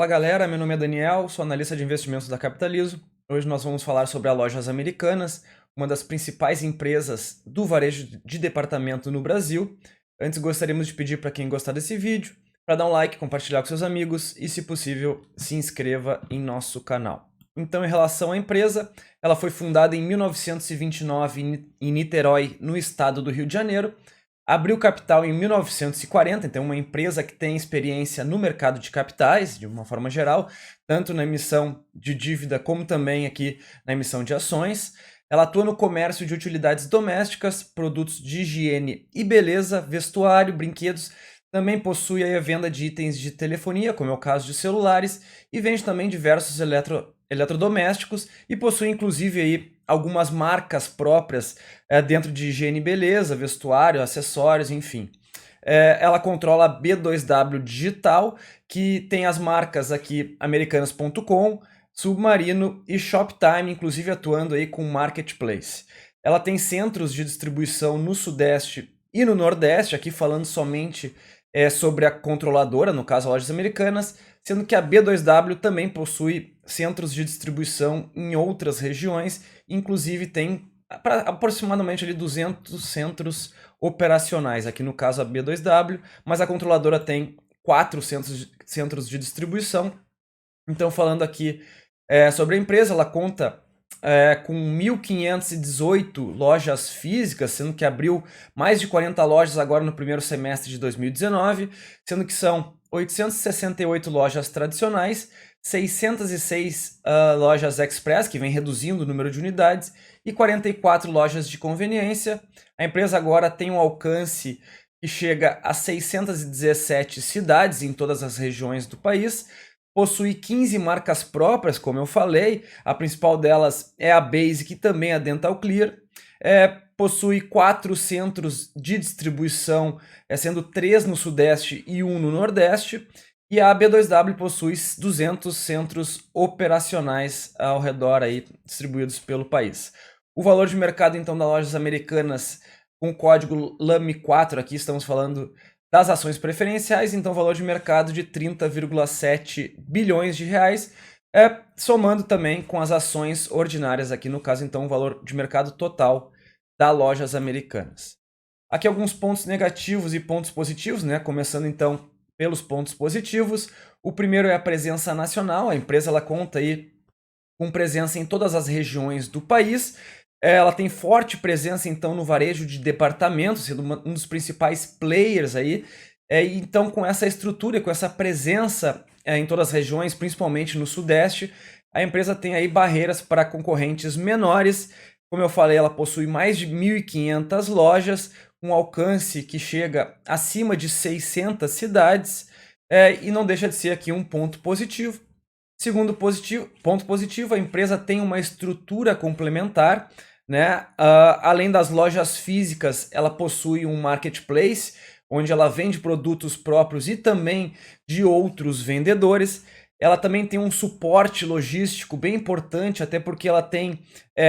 galera, meu nome é Daniel, sou analista de investimentos da Capitalizo. Hoje nós vamos falar sobre a Lojas Americanas, uma das principais empresas do varejo de departamento no Brasil. Antes gostaríamos de pedir para quem gostar desse vídeo, para dar um like, compartilhar com seus amigos e, se possível, se inscreva em nosso canal. Então, em relação à empresa, ela foi fundada em 1929 em Niterói, no estado do Rio de Janeiro. Abriu capital em 1940, então uma empresa que tem experiência no mercado de capitais, de uma forma geral, tanto na emissão de dívida como também aqui na emissão de ações. Ela atua no comércio de utilidades domésticas, produtos de higiene e beleza, vestuário, brinquedos. Também possui aí a venda de itens de telefonia, como é o caso de celulares, e vende também diversos eletrodomésticos e possui inclusive aí algumas marcas próprias dentro de higiene e beleza, vestuário, acessórios, enfim. Ela controla a B2W Digital, que tem as marcas aqui Americanas.com, Submarino e Shoptime, inclusive atuando aí com Marketplace. Ela tem centros de distribuição no Sudeste e no Nordeste, aqui falando somente sobre a controladora, no caso Lojas Americanas, sendo que a B2W também possui centros de distribuição em outras regiões, inclusive tem aproximadamente ali 200 centros operacionais, aqui no caso a B2W, mas a controladora tem 4 centros de distribuição. Então, falando aqui sobre a empresa, ela conta com 1.518 lojas físicas, sendo que abriu mais de 40 lojas agora no primeiro semestre de 2019, sendo que são 868 lojas tradicionais, 606 lojas express, que vem reduzindo o número de unidades, e 44 lojas de conveniência. A empresa agora tem um alcance que chega a 617 cidades em todas as regiões do país. Possui 15 marcas próprias, como eu falei, a principal delas é a Basic e também a Dental Clear. Possui 4 centros de distribuição, sendo 3 no Sudeste e 1 no Nordeste. E a B2W possui 200 centros operacionais ao redor, aí, distribuídos pelo país. O valor de mercado, então, das Lojas Americanas, com o código LAME4, aqui estamos falando das ações preferenciais, então valor de mercado de 30,7 bilhões de reais, somando também com as ações ordinárias aqui, no caso, então, o valor de mercado total das Lojas Americanas. Aqui alguns pontos negativos e pontos positivos, né? Começando então pelos pontos positivos. O primeiro é a presença nacional. A empresa ela conta aí com presença em todas as regiões do país. Ela tem forte presença, então, no varejo de departamentos, sendo um dos principais players aí. Então, com essa estrutura, com essa presença em todas as regiões, principalmente no Sudeste, a empresa tem aí barreiras para concorrentes menores. Como eu falei, ela possui mais de 1.500 lojas, um alcance que chega acima de 600 cidades, e não deixa de ser aqui um ponto positivo. Segundo ponto positivo, a empresa tem uma estrutura complementar, né? Além das lojas físicas, ela possui um marketplace, onde ela vende produtos próprios e também de outros vendedores. Ela também tem um suporte logístico bem importante, até porque ela tem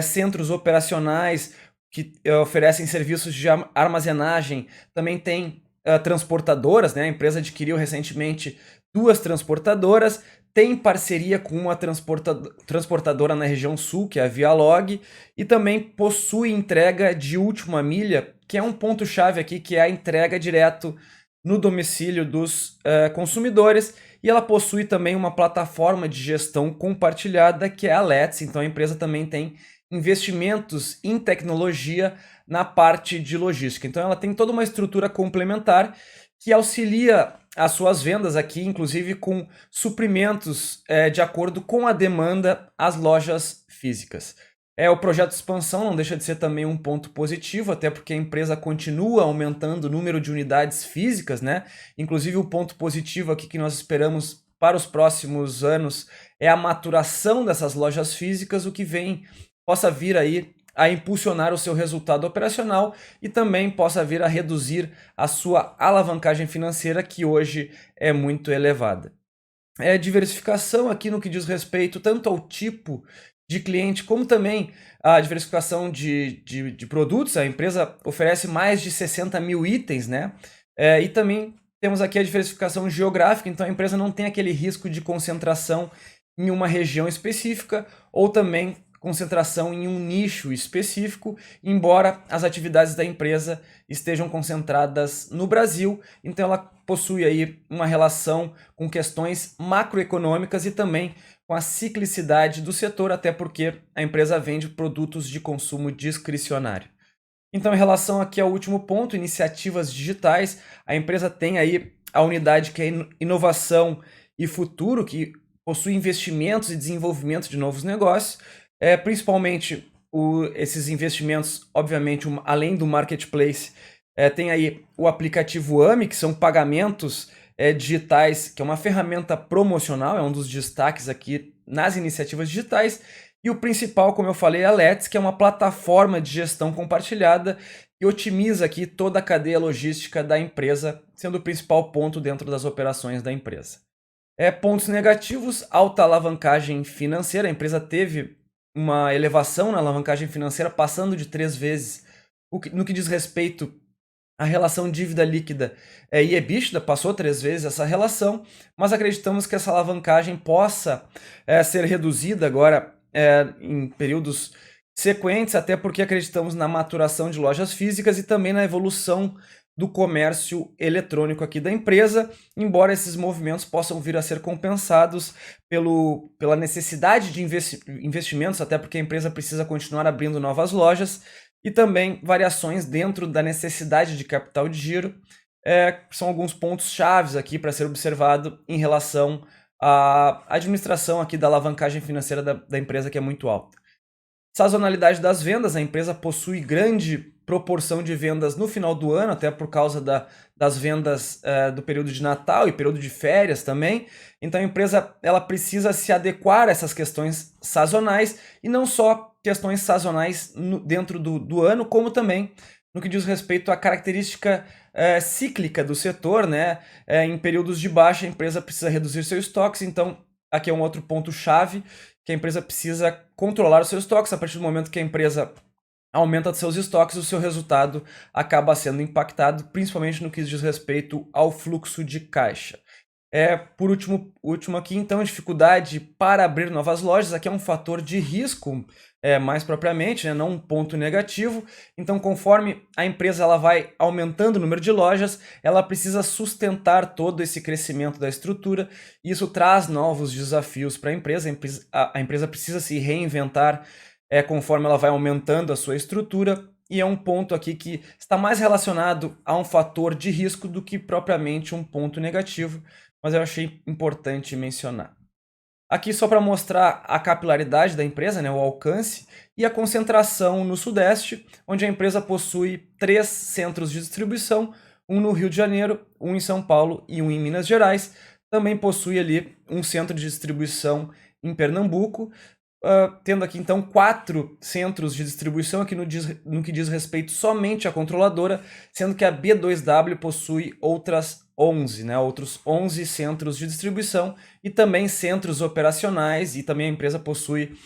centros operacionais que oferecem serviços de armazenagem, também tem transportadoras, né? A empresa adquiriu recentemente 2 transportadoras, tem parceria com uma transportadora na região sul, que é a Vialog, e também possui entrega de última milha, que é um ponto-chave aqui, que é a entrega direto no domicílio dos consumidores, e ela possui também uma plataforma de gestão compartilhada, que é a Let's. Então a empresa também tem investimentos em tecnologia na parte de logística. Então ela tem toda uma estrutura complementar que auxilia as suas vendas aqui, inclusive com suprimentos de acordo com a demanda às lojas físicas. O projeto de expansão não deixa de ser também um ponto positivo, até porque a empresa continua aumentando o número de unidades físicas, né? Inclusive o ponto positivo aqui que nós esperamos para os próximos anos é a maturação dessas lojas físicas, o que possa vir aí a impulsionar o seu resultado operacional e também possa vir a reduzir a sua alavancagem financeira, que hoje é muito elevada. Diversificação aqui no que diz respeito tanto ao tipo de cliente, como também a diversificação de produtos. A empresa oferece mais de 60 mil itens, né? E também Temos aqui a diversificação geográfica, então a empresa não tem aquele risco de concentração em uma região específica ou também concentração em um nicho específico, embora as atividades da empresa estejam concentradas no Brasil, então ela possui aí uma relação com questões macroeconômicas e também com a ciclicidade do setor, até porque a empresa vende produtos de consumo discricionário. Então, em relação aqui ao último ponto, iniciativas digitais, a empresa tem aí a unidade que é inovação e futuro, que possui investimentos e desenvolvimento de novos negócios, principalmente esses investimentos, obviamente, além do marketplace, tem aí o aplicativo AMI, que são pagamentos digitais, que é uma ferramenta promocional, é um dos destaques aqui nas iniciativas digitais. E o principal, como eu falei, é a Let's, que é uma plataforma de gestão compartilhada que otimiza aqui toda a cadeia logística da empresa, sendo o principal ponto dentro das operações da empresa. Pontos negativos, alta alavancagem financeira. A empresa teve uma elevação na alavancagem financeira, passando de 3 vezes. No que diz respeito à relação dívida líquida e EBITDA, passou 3 vezes essa relação, mas acreditamos que essa alavancagem possa ser reduzida agora em períodos sequentes, até porque acreditamos na maturação de lojas físicas e também na evolução do comércio eletrônico aqui da empresa, embora esses movimentos possam vir a ser compensados pela necessidade de investimentos, até porque a empresa precisa continuar abrindo novas lojas, e também variações dentro da necessidade de capital de giro. São alguns pontos chaves aqui para ser observado em relação à administração aqui da alavancagem financeira da empresa, que é muito alta. Sazonalidade das vendas, a empresa possui grande proporção de vendas no final do ano, até por causa das vendas do período de Natal e período de férias também. Então a empresa ela precisa se adequar a essas questões sazonais, e não só questões sazonais dentro do ano, como também no que diz respeito à característica cíclica do setor, né? Em períodos de baixa, a empresa precisa reduzir seus estoques, então aqui é um outro ponto-chave, que a empresa precisa controlar os seus estoques. A partir do momento que a empresa aumenta seus estoques, o seu resultado acaba sendo impactado, principalmente no que diz respeito ao fluxo de caixa. Por último aqui, então, dificuldade para abrir novas lojas. Aqui é um fator de risco, mais propriamente, né, não um ponto negativo. Então, conforme a empresa ela vai aumentando o número de lojas, ela precisa sustentar todo esse crescimento da estrutura. Isso traz novos desafios para a empresa. A empresa precisa se reinventar conforme ela vai aumentando a sua estrutura. E é um ponto aqui que está mais relacionado a um fator de risco do que propriamente um ponto negativo, mas eu achei importante mencionar. Aqui só para mostrar a capilaridade da empresa, né, o alcance e a concentração no Sudeste, onde a empresa possui 3 centros de distribuição, um no Rio de Janeiro, um em São Paulo e um em Minas Gerais. Também possui ali um centro de distribuição em Pernambuco, tendo aqui então 4 centros de distribuição aqui no que diz respeito somente à controladora, sendo que a B2W possui outros 11 centros de distribuição e também centros operacionais, e também a empresa possui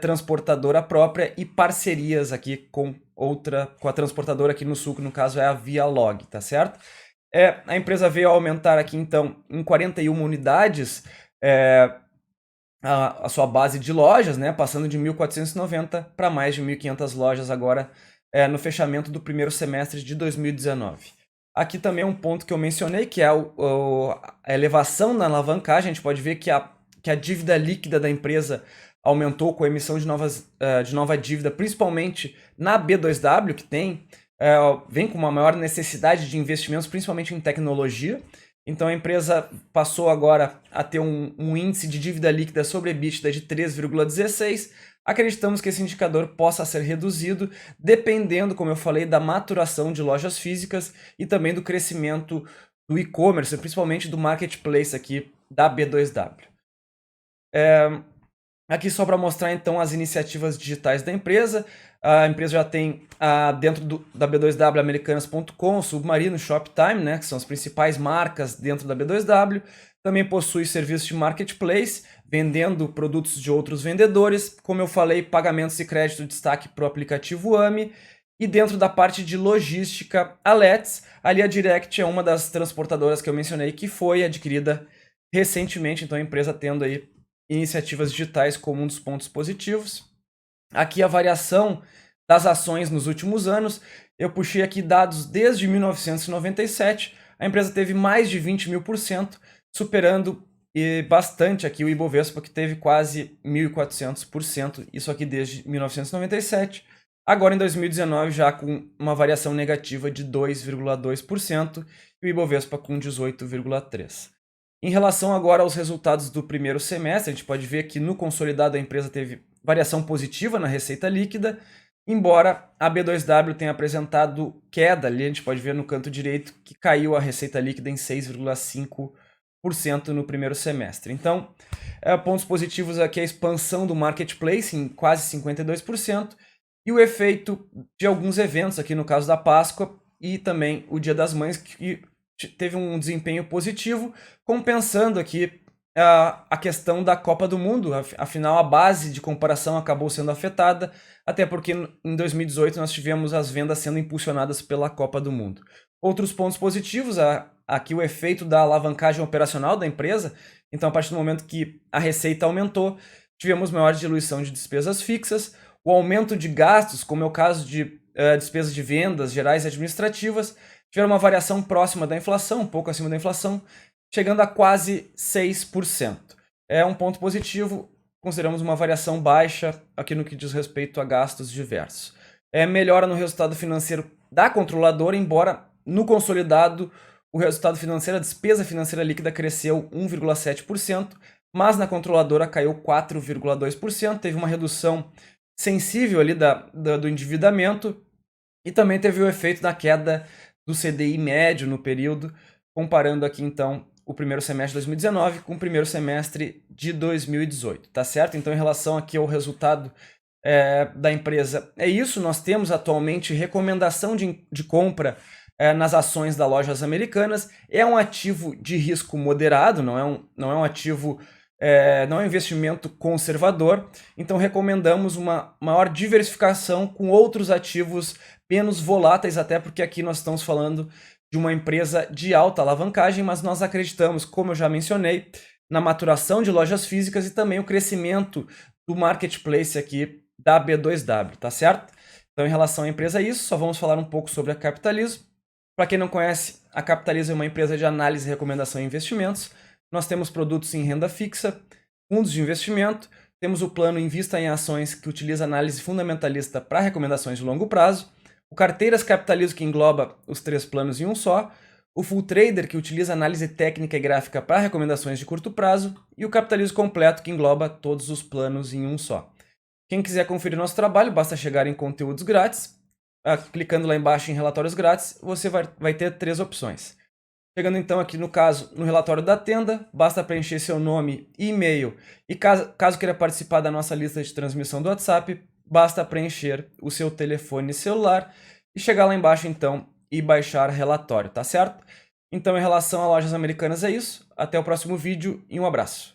transportadora própria e parcerias aqui com a transportadora aqui no sul, que no caso é a Vialog, tá certo? A empresa veio a aumentar aqui então em 41 unidades a sua base de lojas, né, passando de 1.490 para mais de 1.500 lojas agora no fechamento do primeiro semestre de 2019. Aqui também é um ponto que eu mencionei, que é a elevação na alavancagem. A gente pode ver que a dívida líquida da empresa aumentou com a emissão de nova dívida, principalmente na B2W, que vem com uma maior necessidade de investimentos, principalmente em tecnologia. Então a empresa passou agora a ter um índice de dívida líquida sobre EBITDA de 3,16. Acreditamos que esse indicador possa ser reduzido, dependendo, como eu falei, da maturação de lojas físicas e também do crescimento do e-commerce, principalmente do marketplace aqui da B2W. Aqui só para mostrar então as iniciativas digitais da empresa. A empresa já tem dentro da B2W Americanas.com, Submarino, Shoptime, né, que são as principais marcas dentro da B2W. Também possui serviço de marketplace, vendendo produtos de outros vendedores. Como eu falei, pagamentos e crédito, destaque para o aplicativo AMI. E dentro da parte de logística, a Let's, ali a Direct é uma das transportadoras que eu mencionei que foi adquirida recentemente, então a empresa tendo aí iniciativas digitais como um dos pontos positivos. Aqui a variação das ações nos últimos anos, eu puxei aqui dados desde 1997, a empresa teve mais de 20.000%, superando bastante aqui o Ibovespa, que teve quase 1.400%, isso aqui desde 1997. Agora em 2019 já com uma variação negativa de 2,2% e o Ibovespa com 18,3%. Em relação agora aos resultados do primeiro semestre, a gente pode ver que no consolidado a empresa teve variação positiva na receita líquida, embora a B2W tenha apresentado queda ali, a gente pode ver no canto direito que caiu a receita líquida em 6,5% no primeiro semestre. Então, pontos positivos aqui a expansão do marketplace em quase 52% e o efeito de alguns eventos, aqui no caso da Páscoa e também o Dia das Mães, que teve um desempenho positivo, compensando aqui a questão da Copa do Mundo. Afinal, a base de comparação acabou sendo afetada, até porque em 2018 nós tivemos as vendas sendo impulsionadas pela Copa do Mundo. Outros pontos positivos, aqui o efeito da alavancagem operacional da empresa. Então, a partir do momento que a receita aumentou, tivemos maior diluição de despesas fixas, o aumento de gastos, como é o caso de despesas de vendas gerais e administrativas, tiveram uma variação próxima da inflação, um pouco acima da inflação, chegando a quase 6%. É um ponto positivo, consideramos uma variação baixa aqui no que diz respeito a gastos diversos. Melhora no resultado financeiro da controladora, embora no consolidado o resultado financeiro, a despesa financeira líquida cresceu 1,7%, mas na controladora caiu 4,2%, teve uma redução sensível ali do endividamento e também teve o efeito da queda do CDI médio no período, comparando aqui então o primeiro semestre de 2019 com o primeiro semestre de 2018, tá certo? Então, em relação aqui ao resultado da empresa, é isso. Nós temos atualmente recomendação de compra nas ações das lojas americanas. É um ativo de risco moderado, não é um ativo, não é um investimento conservador, então recomendamos uma maior diversificação com outros ativos menos voláteis, até porque aqui nós estamos falando de uma empresa de alta alavancagem, mas nós acreditamos, como eu já mencionei, na maturação de lojas físicas e também o crescimento do marketplace aqui da B2W, tá certo? Então, em relação à empresa, é isso. Só vamos falar um pouco sobre a Capitalizo. Para quem não conhece, a Capitalizo é uma empresa de análise, recomendação e investimentos. Nós temos produtos em renda fixa, fundos de investimento, temos o plano Invista em Ações, que utiliza análise fundamentalista para recomendações de longo prazo, o Carteiras Capitalizo, que engloba os 3 planos em um só, o Full Trader, que utiliza análise técnica e gráfica para recomendações de curto prazo, e o Capitalizo Completo, que engloba todos os planos em um só. Quem quiser conferir nosso trabalho, basta chegar em conteúdos grátis, clicando lá embaixo em relatórios grátis, você vai ter 3 opções. Chegando então aqui no caso, no relatório da tenda, basta preencher seu nome e e-mail, e caso queira participar da nossa lista de transmissão do WhatsApp, basta preencher o seu telefone celular e chegar lá embaixo então e baixar relatório, tá certo? Então, em relação a lojas americanas é isso. Até o próximo vídeo e um abraço.